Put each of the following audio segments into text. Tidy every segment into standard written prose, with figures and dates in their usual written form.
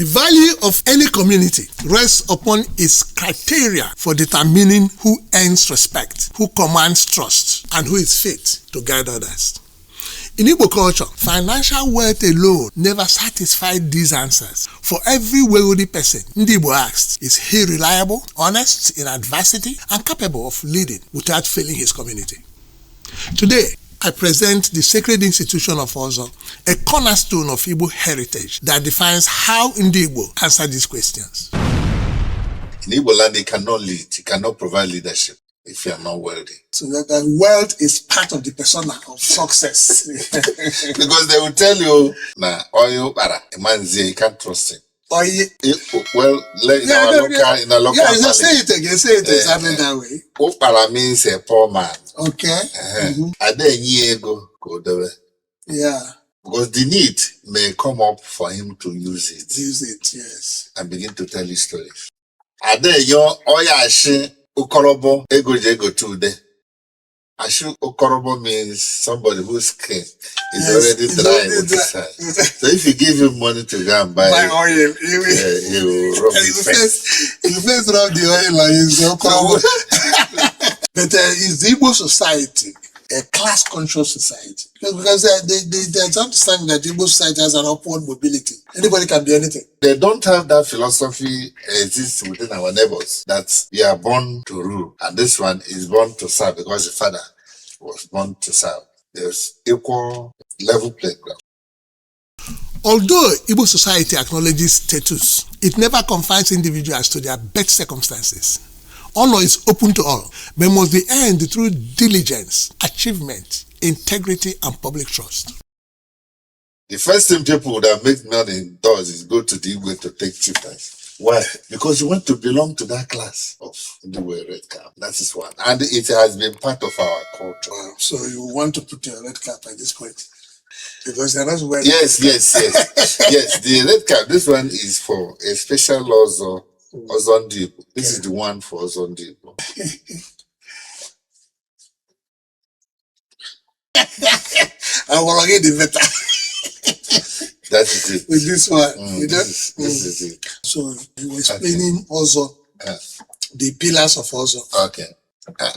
The value of any community rests upon its criteria for determining who earns respect, who commands trust, and who is fit to guide others. In Igbo culture, financial wealth alone never satisfied these answers. For every wealthy person, Ndigbo asked, is he reliable, honest in adversity, and capable of leading without failing his community? Today, I present the sacred institution of Ozo, a cornerstone of Igbo heritage that defines how Ndigbo answer these questions. In Igbo land, you cannot lead, you cannot provide leadership if you are not wealthy. So that wealth is part of the persona of success. Because they will tell you, nah, oil, a man say you can't trust him. Well, in our local say it again, say it exactly that way. Opara means a poor man. Okay. Yeah. Because the need may come up for him to use it. Use it, yes. And begin to tell his stories. Ukorobo ego jego tude. Ashu Ukorobo means somebody whose skin is already dry with the sun. So if you give him money to go and buy oil, he will rub his face. He will first rub the oil and use Ukorobo. But is the Igbo society a class-conscious society? Because they understand that the Igbo society has an upward mobility. Anybody can be anything. They don't have that philosophy exists within our neighbors that we are born to rule, and this one is born to serve because the father was born to serve. There's equal level playground. Although Igbo society acknowledges status, it never confines individuals to their birth circumstances. Honor is open to all, but must be earned through diligence, achievement, integrity, and public trust. The first thing people that make money does is go to the Igbo to take chieftains. Why? Because you want to belong to that class of the red cap. That is one. And it has been part of our culture. Wow. So you want to put your red cap at this point? Because they're not wearing Yes. Yes, the red cap, this one is for a special laws or Ndigbo. This is the one for Ndigbo. I want to get the better. That is it. With this one, this is it. So you were explaining also the pillars of Ozo. Okay.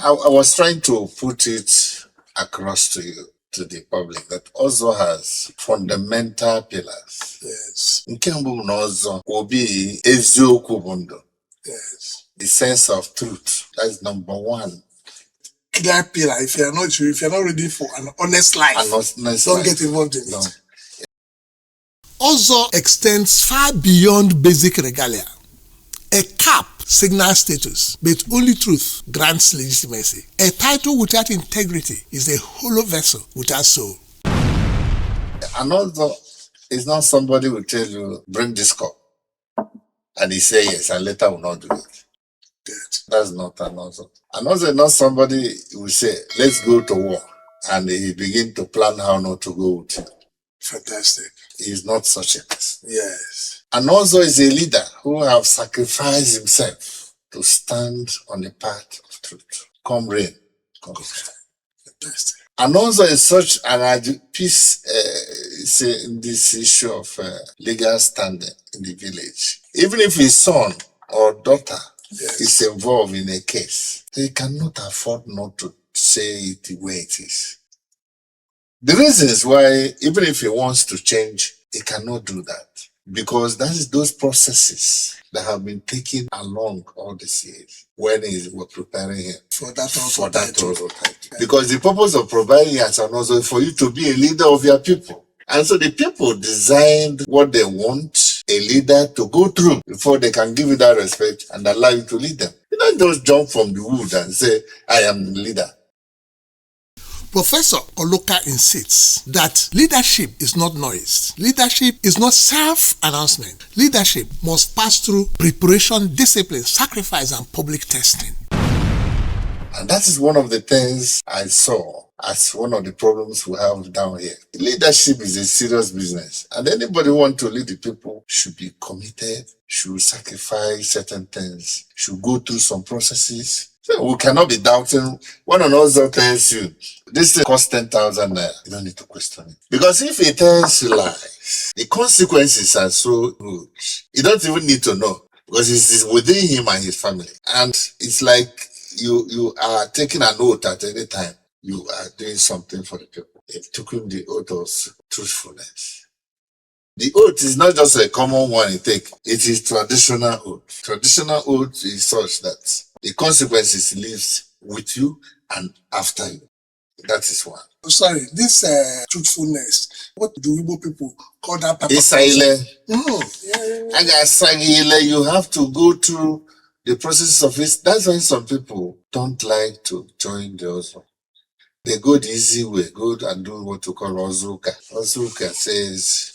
I was trying to put it across to you, to the public, that Ozo has fundamental pillars. Yes. Nkembu n'Ozo will be eziokwu bundo. Yes. The sense of truth. That's number one. That pillar, if you're not ready for an honest life, don't get involved in it. Ozo extends far beyond basic regalia. A cap signals status, but only truth grants legitimacy. A title without integrity is a hollow vessel without soul. And Ozo is not somebody who will tell you, bring this cup. And he say yes, and later will not do it. Good. That's not an Ozo. And Ozo is not somebody who will say, let's go to war. And he begin to plan how not to go with you. Fantastic. He is not such a person. Yes. And Ozo is a leader who have sacrificed himself to stand on the path of truth. Come rain, come shine. Fantastic. And Ozo is such an piece in this issue of legal standing in the village. Even if his son or daughter is involved in a case, he cannot afford not to say it the way it is. The reason is why, even if he wants to change, he cannot do that. Because that is those processes that have been taken along all these years when we were preparing him for that title. Because the purpose of providing as an Ozo is for you to be a leader of your people. And so the people designed what they want a leader to go through before they can give you that respect and allow you to lead them. You don't just jump from the wood and say, I am the leader. Professor Oluka insists that leadership is not noise. Leadership is not self-announcement. Leadership must pass through preparation, discipline, sacrifice, and public testing. And that is one of the things I saw as one of the problems we have down here. Leadership is a serious business. And anybody who wants to lead the people should be committed, should sacrifice certain things, should go through some processes, So we cannot be doubting. One of those that tells you this thing costs 10,000 naira. You don't need to question it. Because if he tells you lies, the consequences are so huge. You don't even need to know. Because it's within him and his family. And it's like you are taking an oath at any time. You are doing something for the people. It took him the oath of truthfulness. The oath is not just a common one you take. It is traditional oath. Traditional oath is such that the consequences lives with you and after you. That is one. Sorry, this truthfulness, what do Igbo people call that? Isaile. Yeah. You have to go through the process of it. That's why some people don't like to join the Ozo. They go the easy way, go and do what you call Ozuka. Ozuka says,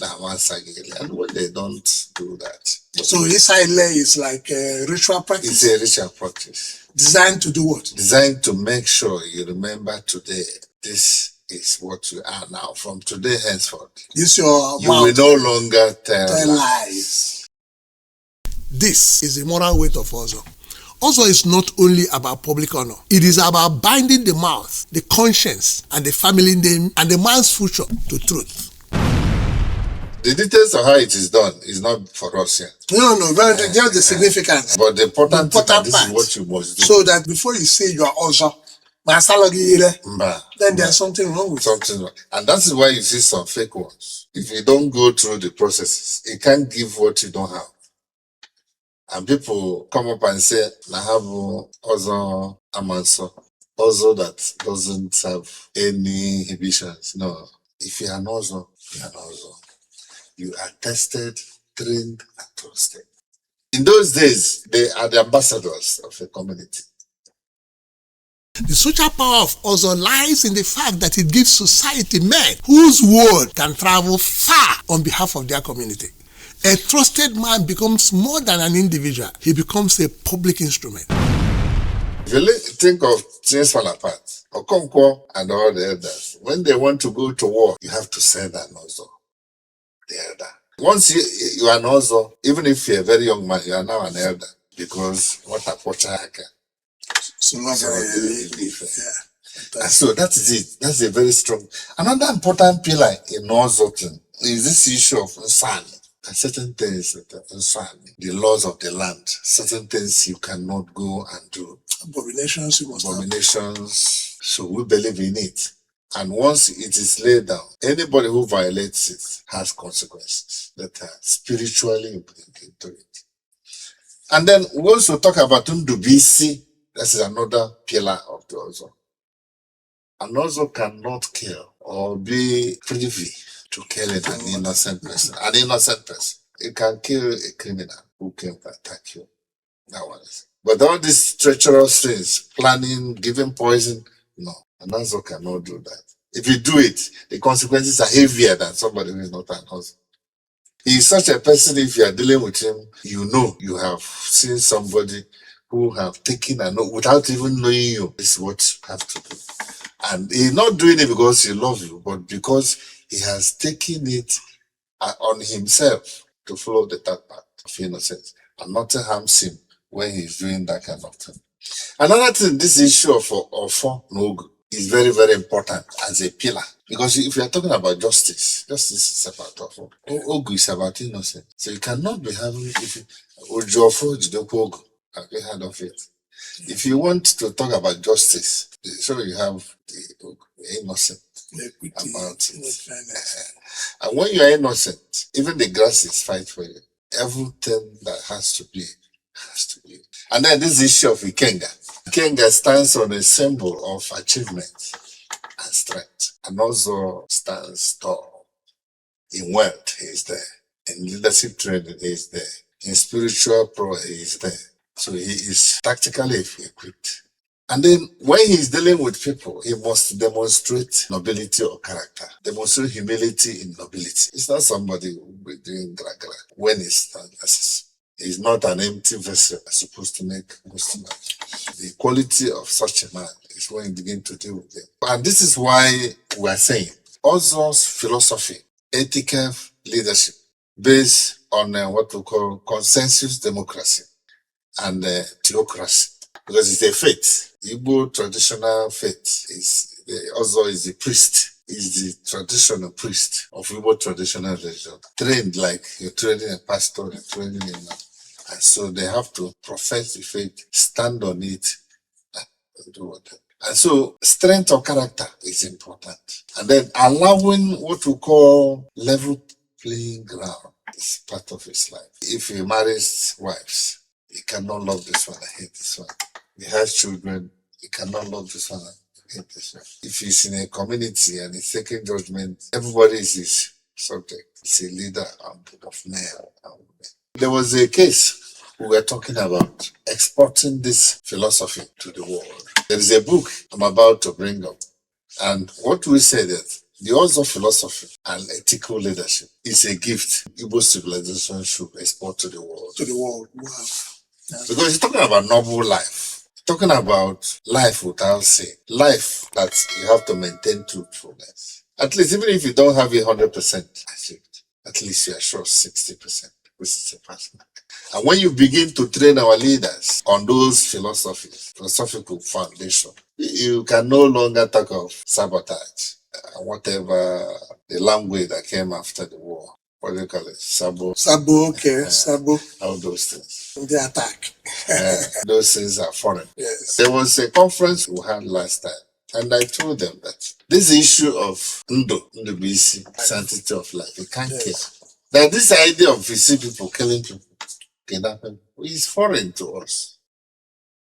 and when they don't do that. So Isaile is like a ritual practice? It's a ritual practice. Designed to do what? Designed to make sure you remember today, this is what you are now. From today henceforth, you will no longer tell lies. This is the moral weight of Ozo. Ozo is not only about public honor. It is about binding the mouth, the conscience, and the family name, and the man's future to truth. The details of how it is done is not for us here. No, just the significance. But the important part, this is what you must do. So that before you say you are Ozo, then there's something wrong with it. And that is why you see some fake ones. If you don't go through the processes, it can't give what you don't have. And people come up and say, I have Ozo Amanso, Ozo that doesn't have any inhibitions. No, if you are an Ozo, you are an Ozo. You are tested, trained, and trusted. In those days, they are the ambassadors of the community. The social power of Ozo lies in the fact that it gives society men whose word can travel far on behalf of their community. A trusted man becomes more than an individual. He becomes a public instrument. If you think of things fall apart, Okonkwo and all the elders, when they want to go to war, you have to send an Ozo, the elder. Once you are an Ozo, even if you're a very young man, you are now an elder, because what a pochaka. And so that is it. That's a very strong. Another important pillar in Ozo thing is this issue of Nsani. And certain things, the laws of the land, certain things you cannot go and do. Abominations, so we believe in it. And once it is laid down, anybody who violates it has consequences that are spiritually implicated into it. And then we also talk about Ndubisi. That is another pillar of the Ozo. An Ozo cannot kill or be privy to kill an innocent person. An innocent person. You can kill a criminal who came to attack you. That one is. But all these treacherous things, planning, giving poison, no. An Ozo cannot do that. If you do it, the consequences are heavier than somebody who is not an Ozo. He is such a person, if you are dealing with him, you know you have seen somebody who have taken a note without even knowing you. This is what you have to do. And he's not doing it because he loves you, but because he has taken it on himself to follow the third part of innocence, and nothing harms him when he's doing that kind of thing. Another thing, this issue of Ofo Nogu is very, very important as a pillar, because if you are talking about justice is about Ofo. Ogu is about innocence. So you cannot be having Ojofo Jidoku Ogu. Have you heard of it? If you want to talk about justice, so you have the innocent about it. And when you are innocent, even the grasses fight for you. Everything that has to be. And then this issue of Ikenga. Ikenga stands on a symbol of achievement and strength, and also stands tall. In wealth, he is there. In leadership training, he is there. In spiritual power, he is there. So he is tactically equipped. And then when he is dealing with people, he must demonstrate nobility or character, demonstrate humility in nobility. It's not somebody who will be doing gra-gra when he's done. He's not an empty vessel supposed to make customers. The quality of such a man is when you begin to deal with them. And this is why we are saying Ozo's philosophy, ethical leadership, based on what we call consensus democracy and theocracy. because it's a faith. Igbo traditional faith is also is the priest. Is the traditional priest of Igbo traditional religion. Trained like you're training a pastor, you're training a man. And so they have to profess the faith, stand on it, and do whatever. And so strength of character is important. And then allowing what we call level playing ground is part of his life. If he marries wives, he cannot love this one, I hate this one. He has children, he cannot love this one, I hate this one. If he's in a community and he's taking judgment, everybody is his subject. He's a leader of men and women. There was a case we were talking about exporting this philosophy to the world. There is a book I'm about to bring up. And what we say that the also philosophy and ethical leadership is a gift Igbo civilization should export to the world. To the world. Wow. Because he's talking about noble life. Talking about life without sin. Life that you have to maintain truthfulness. At least even if you don't have 100% achieved, at least you are sure 60%, which is a personal. And when you begin to train our leaders on those philosophies, philosophical foundation, you can no longer talk of sabotage, whatever the language that came after the war. What do you call it? Sabo. Sabo, okay, Sabo. All those things. The attack. Those things are foreign. Yes. There was a conference we had last time, and I told them that this issue of Ndigbo, sanctity of life, you can't kill. That this idea of you see people killing people, kidnapping, is foreign to us.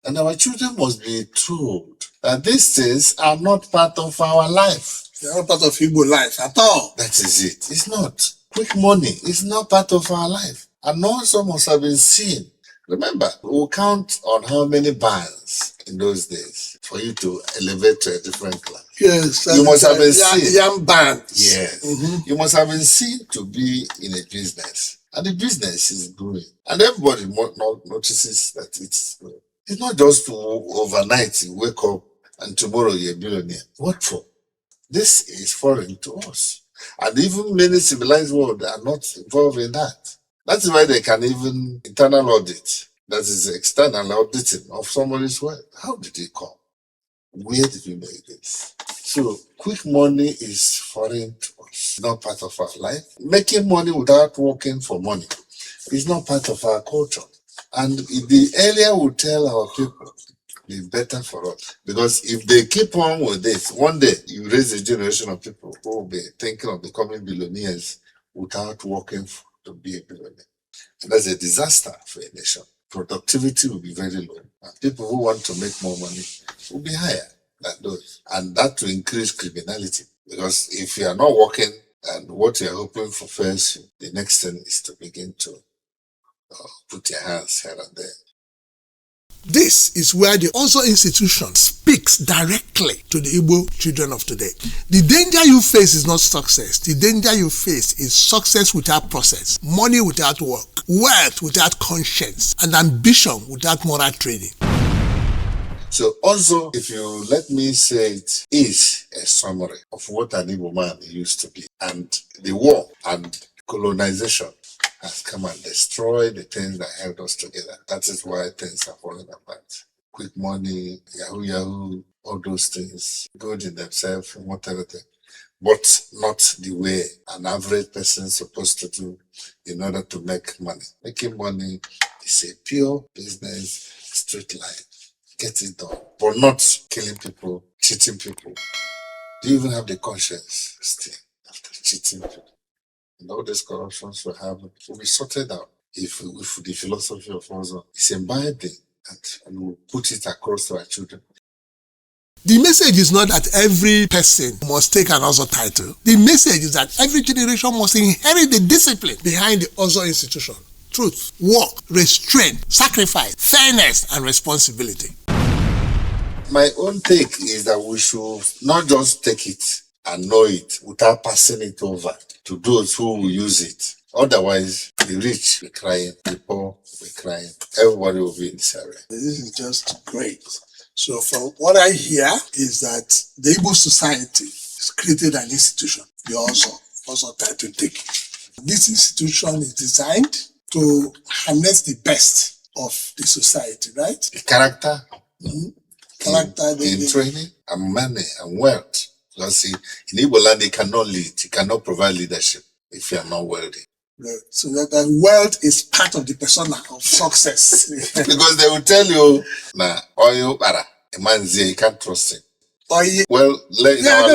And our children must be told that these things are not part of our life. They are not part of Igbo life at all. That is it. It's not. Quick money is not part of our life. And also must have been seen. Remember, we'll count on how many bands in those days for you to elevate to a different class. Yes. You must have been seen. Young bands. Yes. You must have been seen to be in a business. And the business is growing. And everybody notices that it's growing. It's not just to overnight you wake up and tomorrow you're a billionaire. What for? This is foreign to us. And even many civilized world are not involved in that. That's why they can even internal audit. That is external auditing of somebody's wealth. How did it come? Where did we make this? So quick money is foreign to us. It's not part of our life. Making money without working for money is not part of our culture. And the earlier we tell our people, the better for us. Because if they keep on with this, one day you raise a generation of people who will be thinking of becoming billionaires without working to be a billionaire. And that's a disaster for a nation. Productivity will be very low. And people who want to make more money will be higher than those. And that will increase criminality. Because if you are not working and what you are hoping for first, the next thing is to begin to put your hands here and there. This is where the Ozo institution speaks directly to the Igbo children of today. The danger you face is not success. The danger you face is success without process, money without work, wealth without conscience, and ambition without moral training. So also, if you let me say it, is a summary of what an Igbo man used to be. And the war and colonization has come and destroyed the things that held us together. That is why things are falling apart. Quick money, yahoo, all those things, good in themselves and whatever thing, but not the way an average person is supposed to do in order to make money. Making money is a pure business, straight line. Get it done, but not killing people, cheating people. Do you even have the conscience still after cheating people? And all these corruptions we have will be sorted out if the philosophy of Ozo is imbibed and we'll put it across to our children. The message is not that every person must take an Ozo title. The message is that every generation must inherit the discipline behind the Ozo institution. Truth, work, restraint, sacrifice, fairness, and responsibility. My own take is that we should not just take it and know it without passing it over to those who will use it. Otherwise, the rich will be crying, the poor will be crying, everybody will be in disarray. This is just great. So from what I hear is that the Igbo society has created an institution, the Ozo title taking. This institution is designed to harness the best of the society, right? Character, Character, in training, and money and wealth. Because in Igbo land, you cannot lead, you cannot provide leadership if you are not wealthy. Right. So that wealth is part of the persona of success. Because they will tell you, nah, oil para, a man say you can't trust him. Well, in our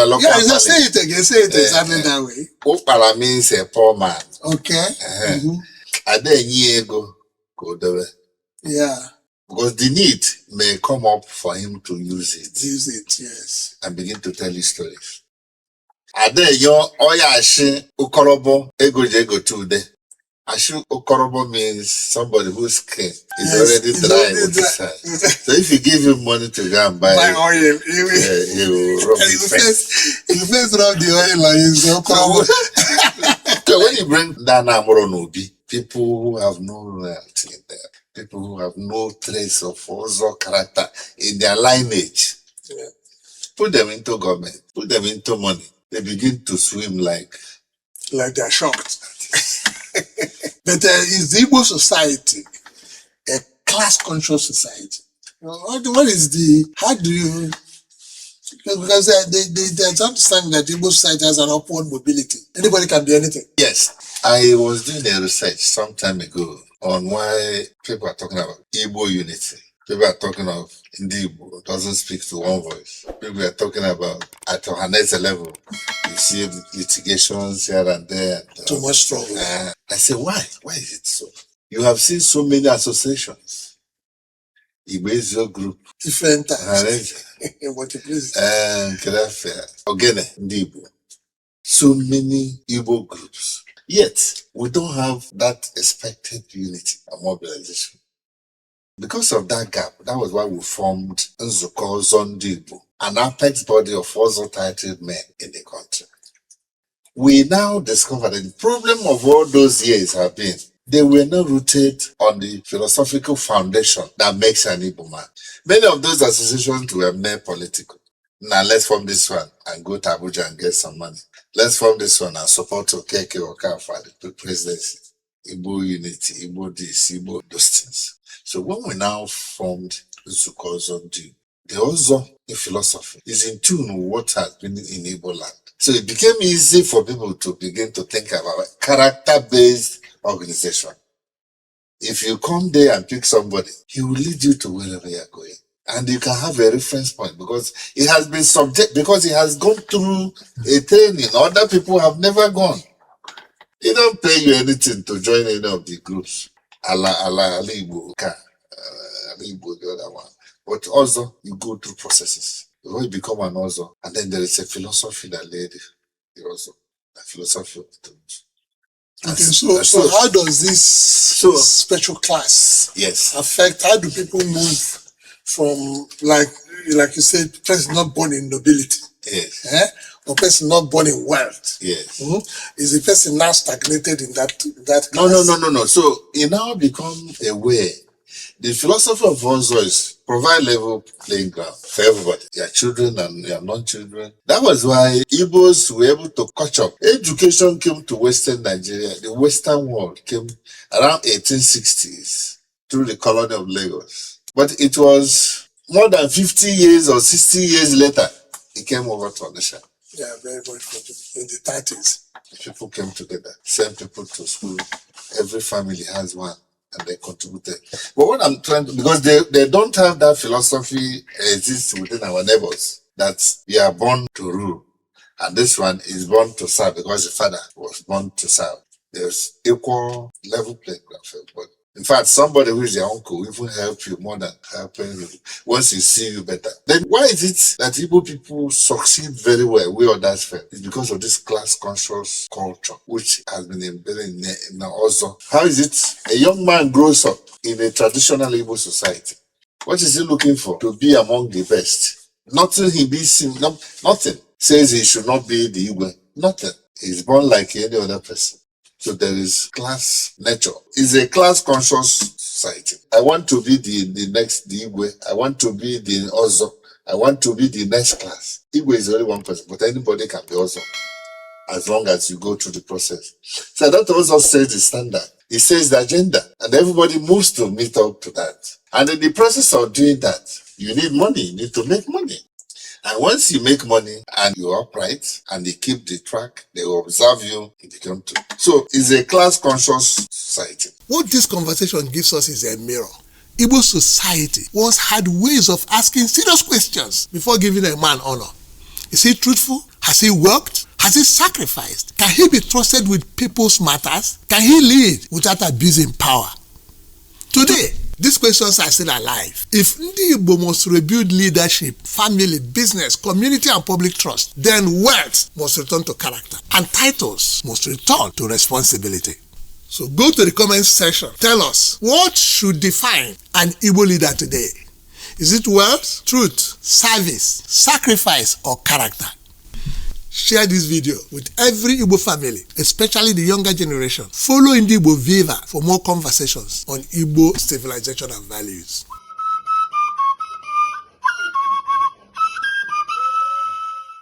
local family. Say it again. Say it exactly that way. Opara means a poor man. Okay. Yeah. Because the need may come up for him to use it. Use it, yes. And begin to tell his stories. Ashi ukorobo ego today. Ashi ukorobo means somebody whose skin is already dry with his hand. So if you give him money to go and buy oil, he will rub his face. He first rub the oil on his ukorobo. So when you bring that Namoro Nobi, people who have no loyalty in there, people who have no trace of Ozo character in their lineage, put them into government, put them into money. They begin to swim like they're shocked. But is the Igbo society a class-conscious society? What is how do you, because there's understanding that the Igbo society has an upward mobility. Anybody can be anything. Yes. I was doing a research some time ago on why people are talking about Igbo unity. People are talking of Ndigbo doesn't speak to one voice. People are talking about at Ohanese level. You see litigations here and there. Too much struggle. I say, why? Why is it so? You have seen so many associations. Igbo group. Different types. Ogene, Ndigbo. So many Igbo groups. Yet, we don't have that expected unity and mobilization. Because of that gap, that was why we formed Nzuko Ndigbo, an apex body of also titled men in the country. We now discover that the problem of all those years have been they were not rooted on the philosophical foundation that makes an Igbo man. Many of those associations were mere political. Now let's form this one and go to Abuja and get some money. Let's form this one and support Okeke Oka for the presidency. Igbo unity, Igbo this, Igbo those things. So when we now formed Nzuko Ndigbo, the Ozo in philosophy is in tune with what has been in Igbo land. So it became easy for people to begin to think about character-based organization. If you come there and pick somebody, he will lead you to wherever you are going. And you can have a reference point because it has been because he has gone through a training other people have never gone. He don't pay you anything to join any of the groups. Igbo, Igbo, the other one. But also, you go through processes. Before you become an Ozo, and then there is a philosophy that led the Ozo, the philosophy of the truth. Okay, so how does this special class affect, how do people move from, like you said, person not born in nobility, or person not born in wealth? Yes. Is the person now stagnated in that class? No. So it now becomes a way. The philosophy of Ozo is provide level playing ground for everybody, your children and your non-children. That was why Igbos were able to catch up. Education came to Western Nigeria. The Western world came around 1860s through the colony of Lagos. But it was more than 50 years or 60 years later, it came over to Onisha. Yeah, very much in the 30s. People came together, sent people to school. Every family has one. And they contributed. But what I'm trying to, because they don't have that philosophy exists within our neighbors, that we are born to rule. And this one is born to serve because the father was born to serve. There's equal level playing ground for everybody. In fact, somebody who is your uncle will even help you more than helping you once he see you better. Then why is it that Igbo people succeed very well, we others fail? It's because of this class-conscious culture, which has been embedded in also. How is it a young man grows up in a traditional Igbo society? What is he looking for? To be among the best. Nothing nothing says he should not be the Igbo. Nothing. He's born like any other person. So there is class nature. It's a class-conscious society. I want to be the next Igbo. I want to be the Ozo. I want to be the next class. Igbo is only one person, but anybody can be Ozo, as long as you go through the process. So that also sets the standard. It says the agenda, and everybody moves to meet up to that. And in the process of doing that, you need money. You need to make money. And once you make money and you're upright and they keep the track, they will observe you in the country. So it's a class-conscious society. What this conversation gives us is a mirror. Igbo society once had ways of asking serious questions before giving a man honor. Is he truthful? Has he worked? Has he sacrificed? Can he be trusted with people's matters? Can he lead without abusing power? Today, these questions are still alive. If Ndigbo must rebuild leadership, family, business, community, and public trust, then wealth must return to character, and titles must return to responsibility. So go to the comment section. Tell us, what should define an Igbo leader today? Is it wealth, truth, service, sacrifice, or character? Share this video with every Igbo family, especially the younger generation. Follow Ndigbo Viva for more conversations on Igbo civilization and values.